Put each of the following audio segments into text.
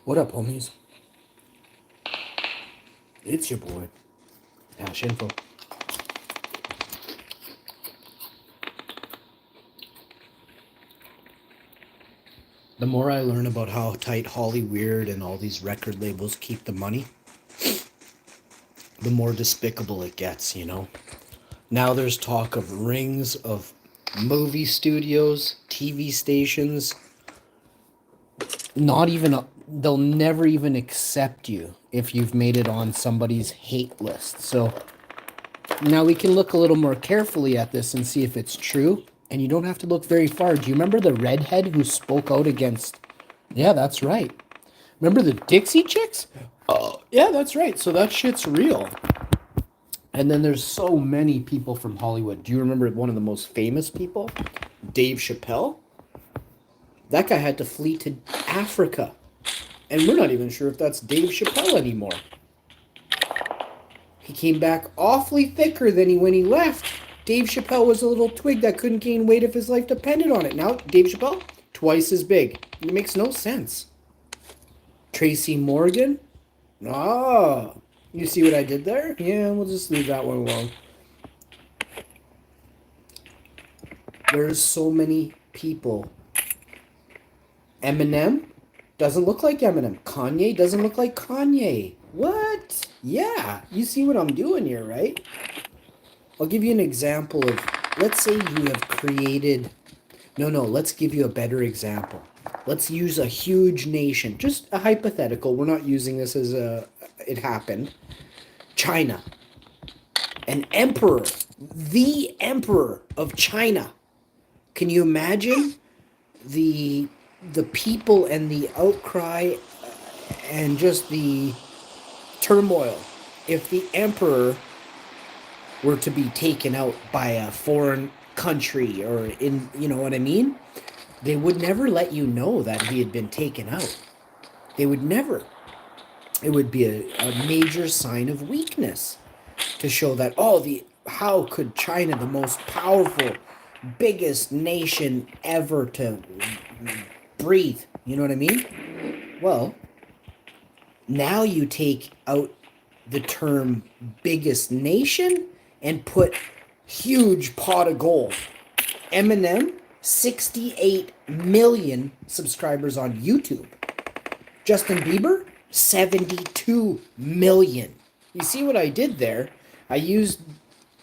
What up, homies? It's your boy, Info. The more I learn about how tight Hollywood and all these record labels keep the money, the more despicable it gets, you know? Now there's talk of rings of movie studios, TV stations, they'll never even accept you if you've made it on somebody's hate list. So now we can look a little more carefully at this and see if it's true. And you don't have to look very far. Do you remember the redhead who spoke out against... Yeah, that's right. Remember the Dixie Chicks? Oh, yeah, that's right. So that shit's real. And then there's so many people from Hollywood. Do you remember one of the most famous people? Dave Chappelle? That guy had to flee to Africa. And we're not even sure if that's Dave Chappelle anymore. He came back awfully thicker than when he left. Dave Chappelle was a little twig that couldn't gain weight if his life depended on it. Now, Dave Chappelle, twice as big. It makes no sense. Tracy Morgan? Ah, you see what I did there? Yeah, we'll just leave that one alone. There's so many people. Eminem doesn't look like Eminem. Kanye doesn't look like Kanye. What? Yeah, you see what I'm doing here, right? I'll give you an example of, let's say you have created... No, let's give you a better example. Let's use a huge nation. Just a hypothetical. We're not using this as it happened. China. An emperor. The emperor of China. Can you imagine the people and the outcry and just the turmoil if the emperor were to be taken out by a foreign country, or in, you know what I mean? They would never let you know that he had been taken out. They would never. It would be a major sign of weakness to show that, how could China, the most powerful, biggest nation ever to breathe, you know what I mean? Well, now you take out the term biggest nation and put huge pot of gold. Eminem, 68 million subscribers on YouTube. Justin Bieber, 72 million. You see what I did there? I used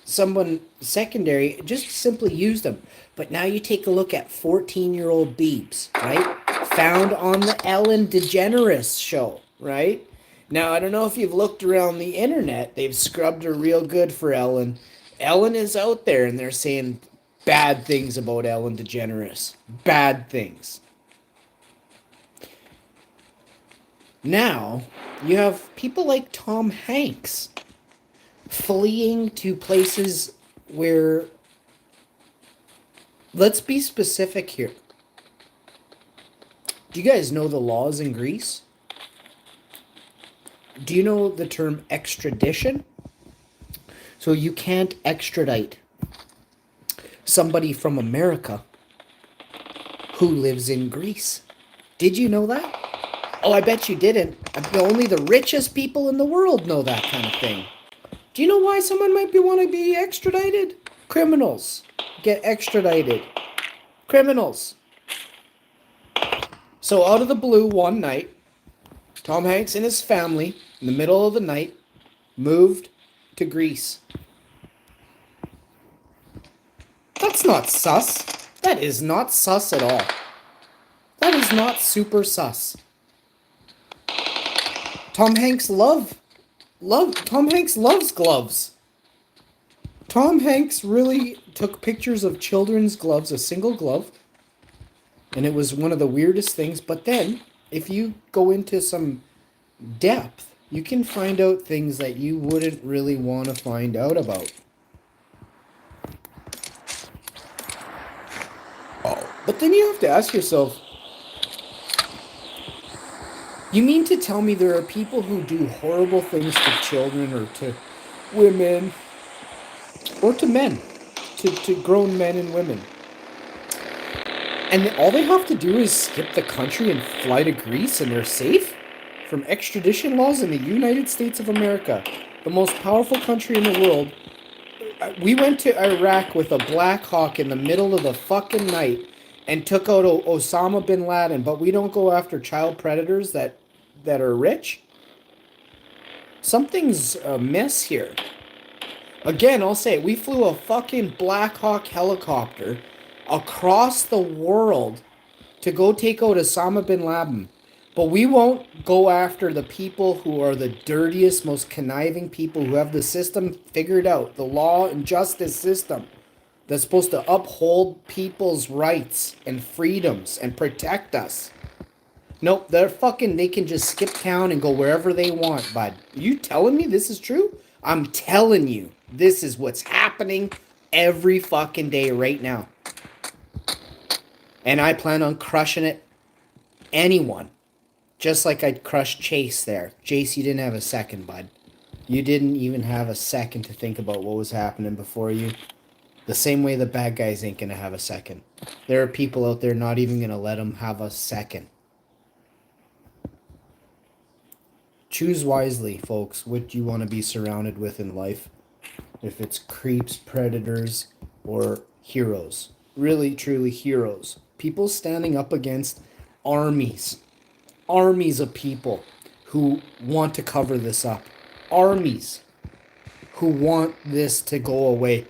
someone secondary, just simply used them. But now you take a look at 14-year-old Biebs, right? Found on the Ellen DeGeneres show, right? Now, I don't know if you've looked around the internet. They've scrubbed her real good for Ellen. Ellen is out there, and they're saying bad things about Ellen DeGeneres. Bad things. Now, you have people like Tom Hanks fleeing to places where... Let's be specific here. Do you guys know the laws in Greece? Do you know the term extradition? So you can't extradite somebody from America who lives in Greece. Did you know that? Oh, I bet you didn't. Only the richest people in the world know that kind of thing. Do you know why someone might want to be extradited? Criminals get extradited. Criminals. So out of the blue one night, Tom Hanks and his family, in the middle of the night, moved to Greece. That's not sus. That is not sus at all. That is not super sus. Tom Hanks Tom Hanks loves gloves. Tom Hanks really took pictures of children's gloves, a single glove, and it was one of the weirdest things. But then, if you go into some depth, you can find out things that you wouldn't really want to find out about. But then you have to ask yourself, you mean to tell me there are people who do horrible things to children or to women or to men, to grown men and women, and all they have to do is skip the country and fly to Greece and they're safe? from extradition laws in the United States of America, the most powerful country in the world. We went to Iraq with a Black Hawk in the middle of the fucking night and took out Osama bin Laden, but we don't go after child predators that are rich? Something's amiss here. Again, I'll say it. We flew a fucking Black Hawk helicopter across the world to go take out Osama bin Laden. But we won't go after the people who are the dirtiest, most conniving people who have the system figured out. The law and justice system that's supposed to uphold people's rights and freedoms and protect us. Nope, they can just skip town and go wherever they want, bud. You telling me this is true? I'm telling you, this is what's happening every fucking day right now. And I plan on crushing it. Anyone. Just like I crushed Chase there. Chase, you didn't have a second, bud. You didn't even have a second to think about what was happening before you. The same way the bad guys ain't gonna have a second. There are people out there not even gonna let them have a second. Choose wisely, folks, what you want to be surrounded with in life. If it's creeps, predators, or heroes. Really, truly heroes. People standing up against armies. Armies of people who want to cover this up. Armies who want this to go away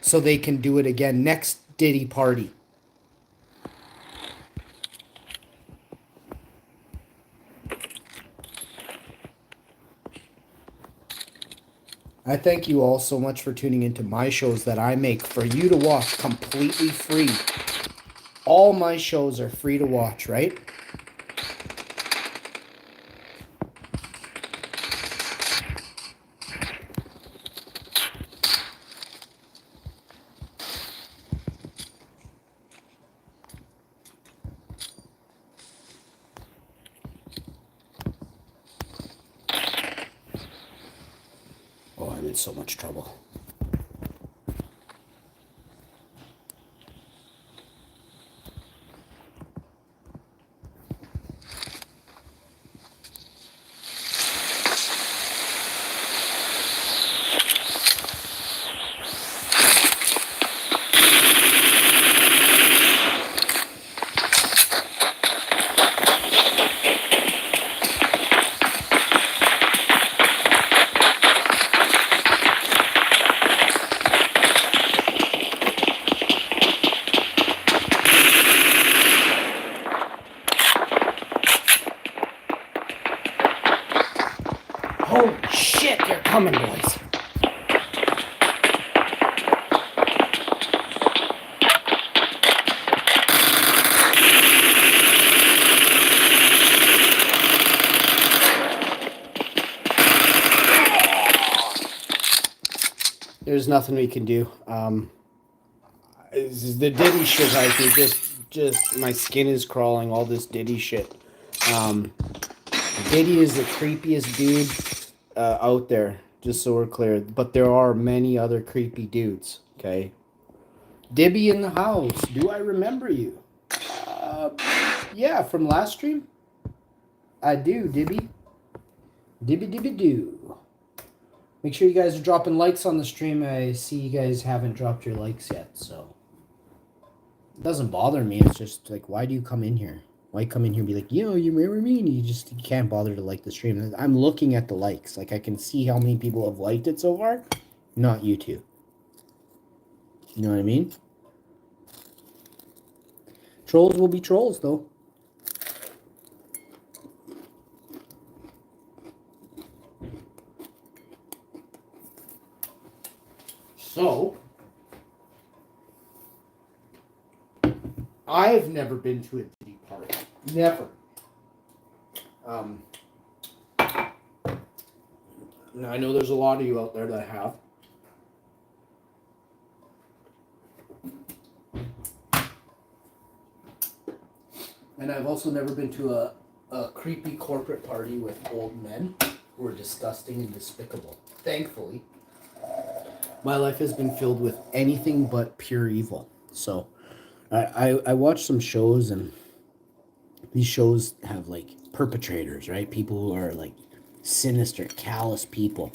so they can do it again. Next Diddy party. I thank you all so much for tuning into my shows that I make for you to watch completely free. All my shows are free to watch, right? Oh, I'm in so much trouble. Holy shit, they're coming, boys. There's nothing we can do. This is the Diddy shit, I think. Just my skin is crawling. All this Diddy shit. Diddy is the creepiest dude out there, just so we're clear. But there are many other creepy dudes, okay? Dibby in the house. Do I remember you? Yeah, from last stream? I do, Dibby. Dibby do. Make sure you guys are dropping likes on the stream. I see you guys haven't dropped your likes yet, so. It doesn't bother me. It's just like, why do you come in here? Why come in here and be like, yo, you remember me? And you can't bother to like the stream. I'm looking at the likes. Like, I can see how many people have liked it so far. Not you two. You know what I mean? Trolls will be trolls, though. So, I've never been to a Diddy party. Never. I know there's a lot of you out there that have. And I've also never been to a creepy corporate party with old men who are disgusting and despicable. Thankfully, my life has been filled with anything but pure evil. So, I watch some shows, and these shows have, like, perpetrators, right? People who are like sinister, callous people.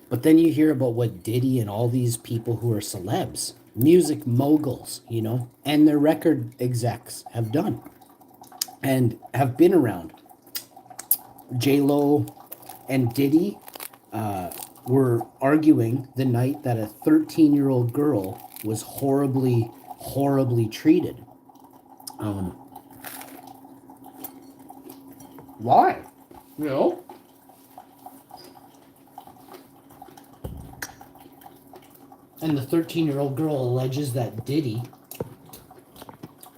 But then you hear about what Diddy and all these people who are celebs, music moguls, you know, and their record execs have done and have been around. J-Lo and Diddy were arguing the night that a 13-year-old girl was horribly, horribly treated. Why? You know? And the 13-year-old girl alleges that Diddy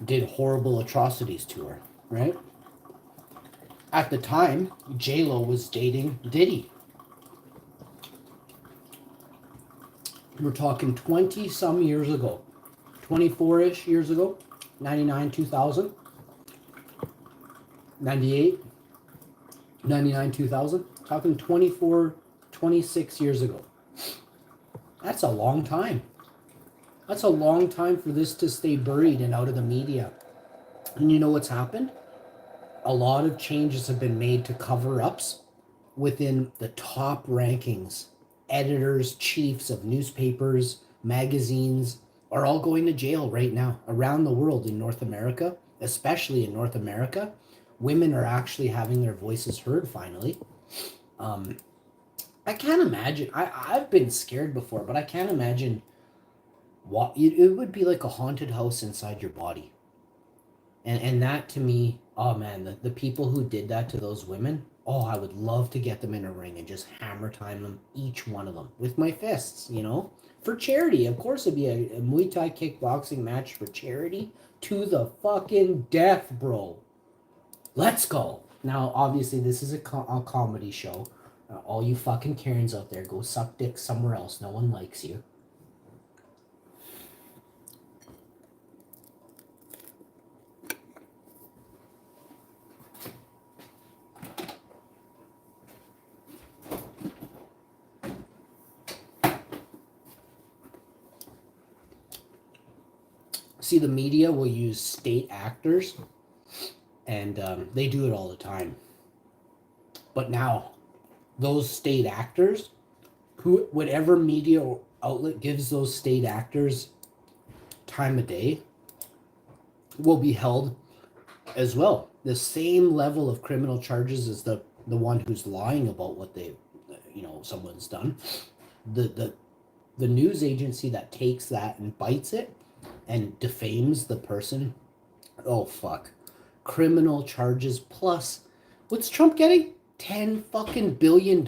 did horrible atrocities to her, right? At the time, J-Lo was dating Diddy. We're talking 20-some years ago. 24-ish years ago. 99, 2000. 98. 99, 2000. Talking 24, 26 years ago. That's a long time. That's a long time for this to stay buried and out of the media. And you know what's happened? A lot of changes have been made to cover-ups within the top rankings. Editors, chiefs of newspapers, magazines are all going to jail right now around the world in North America, especially in North America. Women are actually having their voices heard finally. I can't imagine. I've been scared before, but I can't imagine what it would be like a haunted house inside your body. And that to me, oh man, the people who did that to those women, oh, I would love to get them in a ring and just hammer time them, each one of them, with my fists, you know? For charity. Of course it'd be a Muay Thai kickboxing match for charity to the fucking death, bro. Let's go. Now, obviously, this is a comedy show. All you fucking Karens out there, go suck dick somewhere else. No one likes you. See, the media will use state actors, and they do it all the time. But now, those state actors, whatever media outlet gives those state actors time of day, will be held as well. The same level of criminal charges as the one who's lying about what they, you know, someone's done. The news agency that takes that and bites it and defames the person, oh fuck, criminal charges plus, what's Trump getting? $10 fucking billion?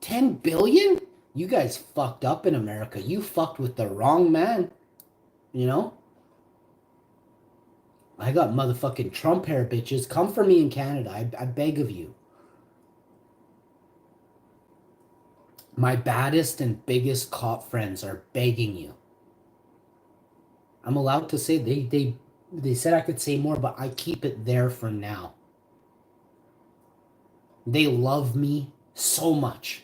10 billion? You guys fucked up in America. You fucked with the wrong man. You know? I got motherfucking Trump hair, bitches. Come for me in Canada. I beg of you. My baddest and biggest cop friends are begging you. I'm allowed to say they said I could say more, but I keep it there for now. They love me so much,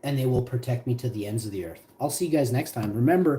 and they will protect me to the ends of the earth. I'll see you guys next time. Remember,